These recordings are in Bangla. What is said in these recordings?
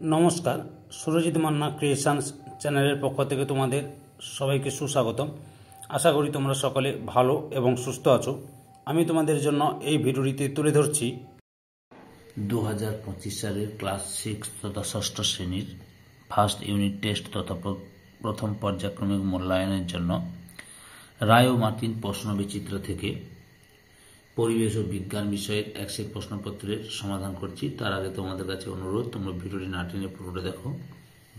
নমস্কার, সুরজিৎ মান্না ক্রিয়েশনস চ্যানেলের পক্ষ থেকে তোমাদের সবাইকে সুস্বাগতম। আশা করি তোমরা সকলে ভালো এবং সুস্থ আছো। আমি তোমাদের জন্য এই ভিডিওটিতে তুলে ধরছি 2025 সালের ক্লাস 6 তথা ষষ্ঠ শ্রেণীর ফার্স্ট ইউনিট টেস্ট তথা প্রথম পর্যায়ক্রমিক মূল্যায়নের জন্য রায় ও মার্টিন প্রশ্নবিচিত্র থেকে পরিবেশ ও বিজ্ঞান বিষয়ের এক সেট প্রশ্নপত্রের সমাধান করছি। তার আগে তোমাদের কাছে অনুরোধ, তোমরা ভিডিওটি না টেনে পুরোটা দেখো।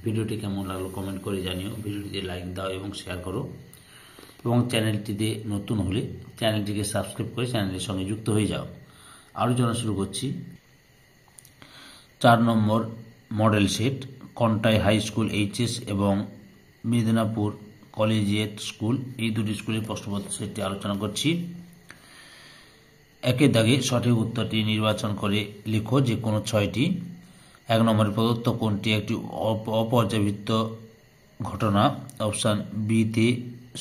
ভিডিওটি কেমন লাগলো কমেন্ট করে জানিও, ভিডিওটিতে লাইক দাও এবং শেয়ার করো, এবং চ্যানেলটিতে নতুন হলে চ্যানেলটিকে সাবস্ক্রাইব করে চ্যানেলের সঙ্গে যুক্ত হয়ে যাও। আলোচনা শুরু করছি। 4 নম্বর model set Contai high school HS এবং মেদিনীপুর কলেজিয়েট স্কুল, এই দুটি স্কুলের প্রশ্নপত্র সেটটি আলোচনা করছি। একের দাগে সঠিক উত্তরটি নির্বাচন করে লিখো যে কোনো 6টি। 1 নম্বরে প্রদত্ত কোনটি একটি অপর্যাবৃত্ত ঘটনা? অপশান বিতে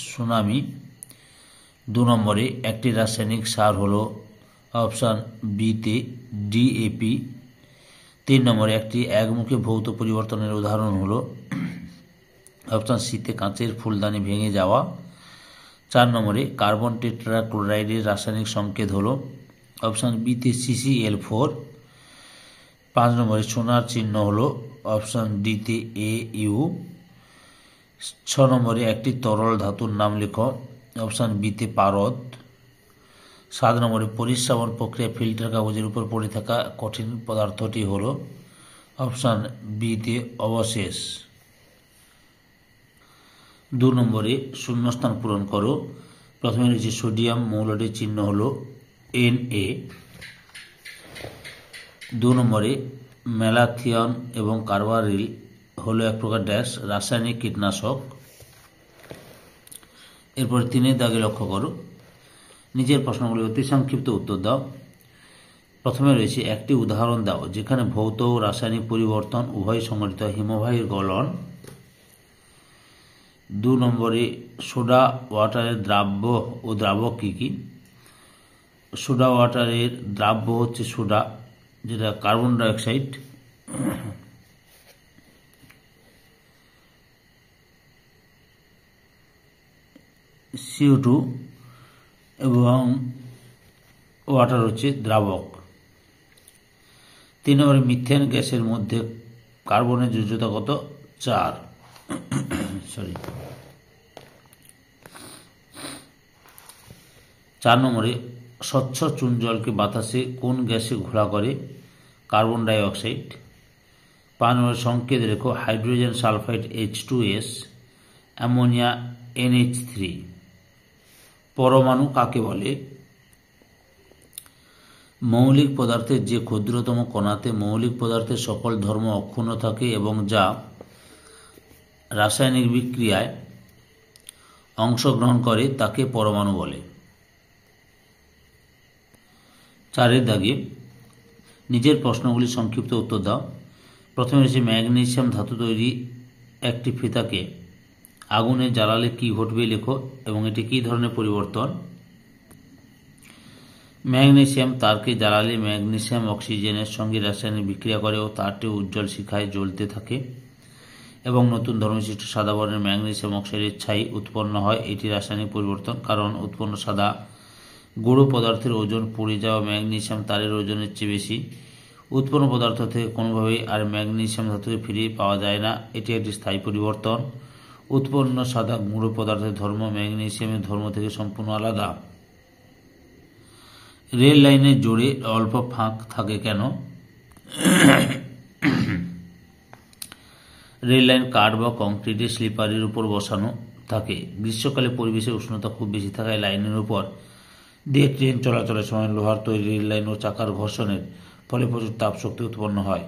সুনামি। 2 নম্বরে একটি রাসায়নিক সার হলো? অপশান বিতে ডিএপি। 3 নম্বরে একটি একমুখী ভৌত পরিবর্তনের উদাহরণ হলো? অপশান সিতে কাঁচের ফুলদানি ভেঙে যাওয়া। 4 নম্বরে কার্বন টেট্রাক্লোরাইডের রাসায়নিক সংকেত হলো? অপশান বিতে CCl4। 5 নম্বরে সোনার চিহ্ন হলো? অপশান ডিতে AU। 6 নম্বরে একটি তরল ধাতুর নাম লেখো? অপশান বিতে পারদ। 7 নম্বরে পরিশ্রাবণ প্রক্রিয়া ফিল্টার কাগজের উপর পড়ে থাকা কঠিন পদার্থটি হলো? অপশান বিতে অবশেষ। 2 নম্বরে শূন্যস্থান পূরণ করো। প্রথমে রয়েছে সোডিয়াম মৌলটির চিহ্ন হলো Na। 2 নম্বরে ম্যালাথিয়ন এবং কার্বারিল হলো এক প্রকার ড্যাশ রাসায়নিক কীটনাশক। এরপরে 3 দাগে লক্ষ্য করো, নিজের প্রশ্নগুলি অতি সংক্ষিপ্ত উত্তর দাও। প্রথমে রয়েছে একটি উদাহরণ দাও যেখানে ভৌত ও রাসায়নিক পরিবর্তন উভয় সংঘটিত হিমবাহের গলন। 2 নম্বরে সোডা ওয়াটারের দ্রাব্য ও দ্রাবক কী কী? সোডা ওয়াটারের দ্রাব্য হচ্ছে সোডা, যেটা কার্বন ডাইঅক্সাইড, CO2, এবং ওয়াটার হচ্ছে দ্রাবক। 3 নম্বরে মিথেন গ্যাসের মধ্যে কার্বনের যোজ্যতা কত? 4। 4 নম্বরে স্বচ্ছ চুন জলকে বাতাসে কোন গ্যাসে ঘোলা করে? Carbon die oxide. 5 নম্বরে সংকেত রেখো hydrogen sulphide H2S, ammonia NH3। পরমাণু কাকে বলে? মৌলিক পদার্থের যে ক্ষুদ্রতম কণাতে মৌলিক পদার্থের সকল ধর্ম অক্ষুণ্ণ থাকে এবং যা রাসায়নিক বিক্রিয়ায় অংশগ্রহণ করে তাকে পরমাণু বলে। 4 দাগে নিজের প্রশ্নগুলি সংক্ষিপ্ত উত্তর দাও। প্রথমে রয়েছে ম্যাগনেসিয়াম ধাতু তৈরি একটি ফিতাকে আগুনে জ্বালালে কি ঘটবে লেখো, এবং এটি কী ধরনের পরিবর্তন? ম্যাগনেসিয়াম তারকে জ্বালালে ম্যাগনেসিয়াম অক্সিজেনের সঙ্গে রাসায়নিক বিক্রিয়া করে ও তারটি উজ্জ্বল শিখায় জ্বলতে থাকে এবং নতুন ধর্মবিশিষ্ট সাদা বর্ণের ম্যাগনেসিয়াম অক্সাইডের ছাই উৎপন্ন হয়। এটি রাসায়নিক পরিবর্তন, কারণ উৎপন্ন সাদা গুঁড়ো পদার্থের ওজন পুড়ে যাওয়া ম্যাগনেসিয়াম তারের ওজনের চেয়ে বেশি। উৎপন্ন পদার্থ থেকে কোনোভাবেই আর ম্যাগনেসিয়াম ধাতুকে ফিরিয়ে পাওয়া যায় না, এটি একটি স্থায়ী পরিবর্তন। উৎপন্ন সাদা গুঁড়ো পদার্থের ধর্ম ম্যাগনেসিয়ামের ধর্ম থেকে সম্পূর্ণ আলাদা। রেল লাইনের জোরে অল্প ফাঁক থাকে কেন? রেল লাইন কাঠ বা কংক্রিটের স্লিপারের উপর বসানো থাকে। গ্রীষ্মকালে পরিবেশের উষ্ণতা খুব বেশি থাকায় লাইনের উপর দিয়ে ট্রেন চলাচলের সময় লোহার তৈরি রেল লাইন ও চাকার ঘর্ষণের ফলে প্রচুর তাপ শক্তি উৎপন্ন হয়।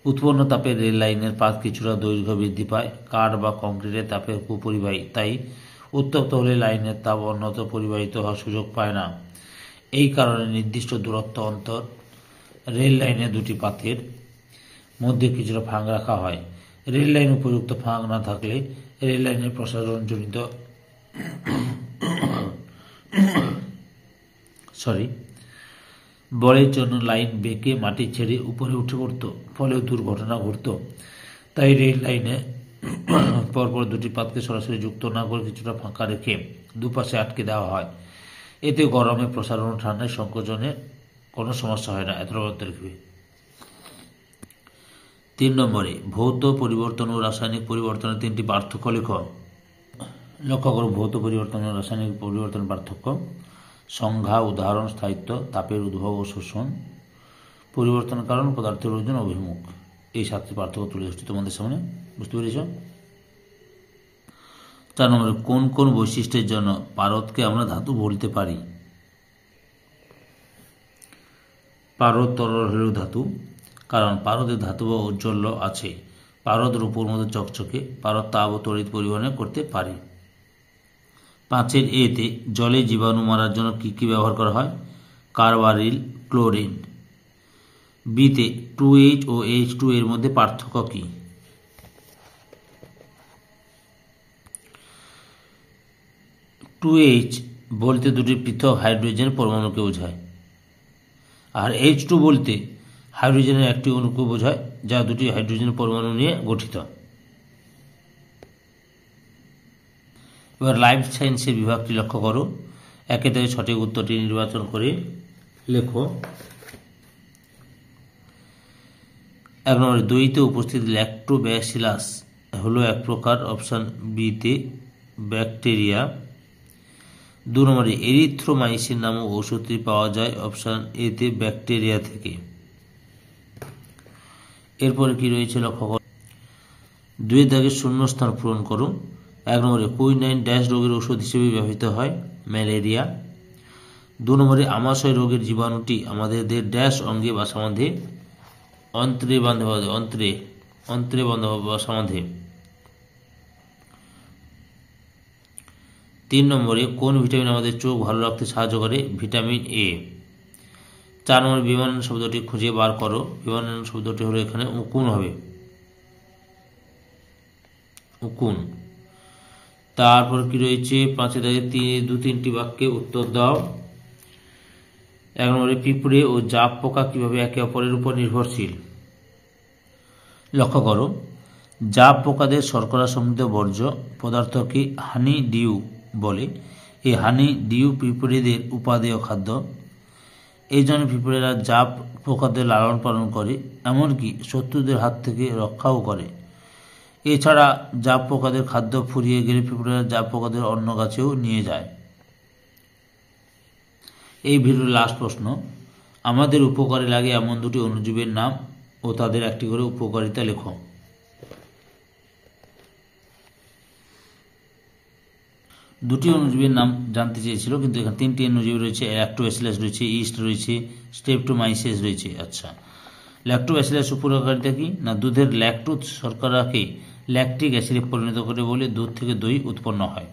উৎপন্ন তাপে রেল লাইনের পাত কিছুটা দৈর্ঘ্য বৃদ্ধি পায়। কাঠ বা কংক্রিটের তাপের কুপরিবাহী, তাই উত্তপ্ত হলে লাইনের তাপ অন্যত্র পরিবাহিত হওয়ার সুযোগ পায় না। এই কারণে নির্দিষ্ট দূরত্ব অন্তর রেল লাইনের দুটি পাতের মধ্যে কিছুটা ফাঁক রাখা হয়। রেল লাইন উপযুক্ত ফাঁক না থাকলে রেল লাইনের প্রসারণজনিত বলের জন্য লাইন বেঁকে মাটি ছেড়ে উপরে উঠে পড়ত, ফলে দুর্ঘটনা ঘটত। তাই রেল লাইনে পরপর দুটি পাতকে সরাসরি যুক্ত না করে কিছুটা ফাঁকা রেখে দুপাশে আটকে দেওয়া হয়। এতে গরমে প্রসারণ ও ঠান্ডায় সংকোচনে কোনো সমস্যা হয় না। এতটা মধ্যে রাখবে। 3 নম্বরে ভৌত পরিবর্তন ও রাসায়নিক পরিবর্তনের 3টি পার্থক্য লেখ। লক্ষ্য করো ভৌত পরিবর্তন ও রাসায়নিক পরিবর্তনের পার্থক্য। সংজ্ঞা, উদাহরণ, স্থায়িত্ব, তাপের উদ্ভব ও শোষণ, পরিবর্তনের কারণ, পদার্থের ওজন, অভিমুখ। এই 7টি পার্থক্য তুলে ধরছি তোমাদের সামনে। বুঝতে পেরেছ? 4 নম্বরে কোন কোন বৈশিষ্ট্যের জন্য পারদকে আমরা ধাতু বলতে পারি? পারদ তরল হলেও ধাতু, কারণ পারদের ধাতব ঔজ্জ্বল্য আছে। পারদ রূপোর মতো চকচকে। পারদ তাপ ও তড়িৎ পরিবহন করতে পারে। 5 এতে জলে জীবাণু মারার জন্য কি কি ব্যবহার করা হয়? Carbaryl, chlorine. বিতে 2H ও H2 এর মধ্যে পার্থক্য কি? H বলতে দুটি পৃথক হাইড্রোজেন পরমাণুকে বোঝায়, আর H2 বলতে হাইড্রোজেনের একটি অণুকে বোঝায় যা দুটি হাইড্রোজেন পরমাণু নিয়ে গঠিত। এবার লাইফ সায়েন্সের বিভাগটি লক্ষ্য করো। 1 থেকে সঠিক উত্তরটি নির্বাচন করে লেখো। 1 নম্বরে দইতে উপস্থিত ল্যাক্টোব্যাসিলাস হলো এক প্রকার, অপশান বিতে ব্যাকটেরিয়া। 2 নম্বরে এরিথ্রোমাইসিন নামক ওষুধটি পাওয়া যায়, অপশান এতে ব্যাকটেরিয়া থেকে। এরপরে কি রয়েছে লক্ষ্য করো। 2 দাগে শূন্য স্থান পূরণ করো। 1 নম্বরে কুইনাইন ড্যাশ রোগের ওষুধ হিসেবে ব্যবহৃত হয়, ম্যালেরিয়া। 2 নম্বরে আমাশয় রোগের জীবাণুটি আমাদের দেহের ড্যাশ অঙ্গে বাসা বাঁধে, অন্ত্রে বাসা বাঁধে। 3 নম্বরে কোন ভিটামিন আমাদের চোখ ভালো রাখতে সাহায্য করে? Vitamin A. 4 নম্বরে বিমানন শব্দটি খুঁজে বার করো। বিমানন শব্দটি হলো এখানে উকুন হবে, উকুন। তারপর কি রয়েছে 5 দাগে 2-3টি বাক্যে উত্তর দাও। 1 নম্বরে পিঁপড়ে ও জাপ পোকা কিভাবে একে অপরের উপর নির্ভরশীল? লক্ষ্য করো, জাপ পোকাদের শর্করা সমৃদ্ধ বর্জ্য পদার্থকে হানি ডিউ বলে। এই হানি ডিউ পিঁপড়েদের উপাদেয় খাদ্য। এই জন্য পিঁপড়েরা জাপ পোকাদের লালন পালন করে, এমনকি শত্রুদের হাত থেকে রক্ষাও করে। এছাড়া জাপ পোকাদের খাদ্য ফুরিয়ে গেলে পিঁপড়েরা জাপ পোকাদের অন্য গাছেও নিয়ে যায়। এই ভিডিওর লাস্ট প্রশ্ন, আমাদের উপকারে লাগে এমন 2টি অণুজীবের নাম ও তাদের একটি করে উপকারিতা লেখো। দুটি অণুজীবের নাম জানতে চেয়েছিল, কিন্তু এখানে 3টি অণুজীব রয়েছে। ল্যাক্টোব্যাসিলাস রয়েছে, ইস্ট রয়েছে, স্ট্রেপ্টোমাইসিস রয়েছে। আচ্ছা, ল্যাক্টোব্যাসিলাস উপকারিতা কি? না, দুধের ল্যাকটোজ শর্করাকে ল্যাকটিক অ্যাসিডে পরিণত করে বলে দুধ থেকে দই উৎপন্ন হয়।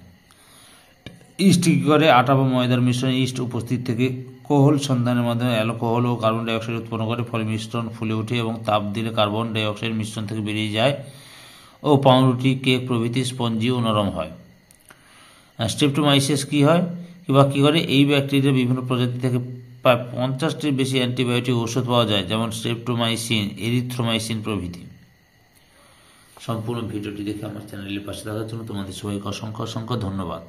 ইস্ট কী করে? আটা বা ময়দার মিশ্রণে ইস্ট উপস্থিত থেকে কোহল সন্ধানের মাধ্যমে অ্যালকোহল ও কার্বন ডাইঅক্সাইড উৎপন্ন করে, ফলে মিশ্রণ ফুলে ওঠে এবং তাপ দিলে কার্বন ডাইঅক্সাইড মিশ্রণ থেকে বেরিয়ে যায় ও পাউরুটি, কেক প্রভৃতি স্পঞ্জি ও নরম হয়। স্ট্রেপ্টোমাইসিস কী হয় কিংবা কী করে? এই ব্যাকটেরিয়ার বিভিন্ন প্রজাতি থেকে প্রায় 50টির বেশি অ্যান্টিবায়োটিক ওষুধ পাওয়া যায়, যেমন স্ট্রেপ্টোমাইসিন, এরিথ্রোমাইসিন প্রভৃতি। সম্পূর্ণ ভিডিওটি দেখে আমার চ্যানেলের পাশে থাকার জন্য তোমাদের সবাইকে অসংখ্য অসংখ্য ধন্যবাদ।